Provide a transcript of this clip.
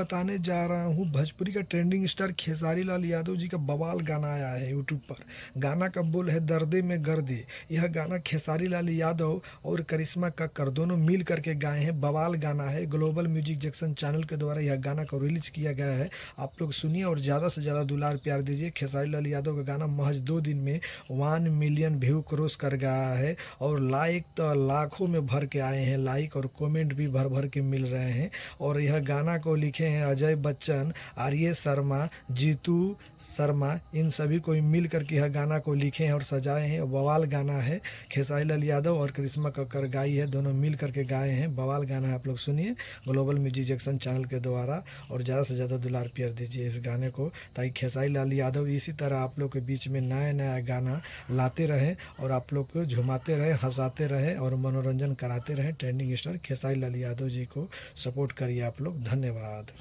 बताने जा रहा हूँ भोजपुरी का ट्रेंडिंग स्टार खेसारी लाल यादव जी का बवाल गाना आया है यूट्यूब पर। गाना का बोल है दर्दे में गर्दे। यह गाना खेसारी लाल यादव और करिश्मा कक्कर दोनों मिल करके गाए हैं। बवाल गाना है। ग्लोबल म्यूजिक जंक्शन चैनल के द्वारा यह गाना को रिलीज किया गया है। आप लोग सुनिए और ज़्यादा से ज़्यादा दुलार प्यार दीजिए। खेसारी लाल यादव का गाना महज 2 दिन में 1 मिलियन व्यू क्रॉस कर गया है और लाइक तो लाखों में भर के आए हैं। लाइक और कमेंट भी भर भर के मिल रहे हैं। और यह गाना को लिखे हैं अजय बच्चन, आर्य शर्मा, जीतू शर्मा, इन सभी को मिल करके यह गाना को लिखे हैं और सजाए हैं। बवाल गाना है। खेसारी लाल यादव और करिश्मा कक्कर गाई है, दोनों मिल करके गाए हैं। बवाल गाना है, आप लोग सुनिए ग्लोबल म्यूजिक जंक्शन चैनल के द्वारा। और ज़्यादा से ज़्यादा दुलार प्यार दीजिए इस गाने को, ताकि खेसारी लाल यादव इसी तरह आप लोग के बीच में नया नया गाना लाते रहें और आप लोग को झुमाते रहें, हंसाते रहें और मनोरंजन कराते रहें। ट्रेंडिंग स्टार खेसारी लाल यादव जी को सपोर्ट करिए आप लोग। धन्यवाद।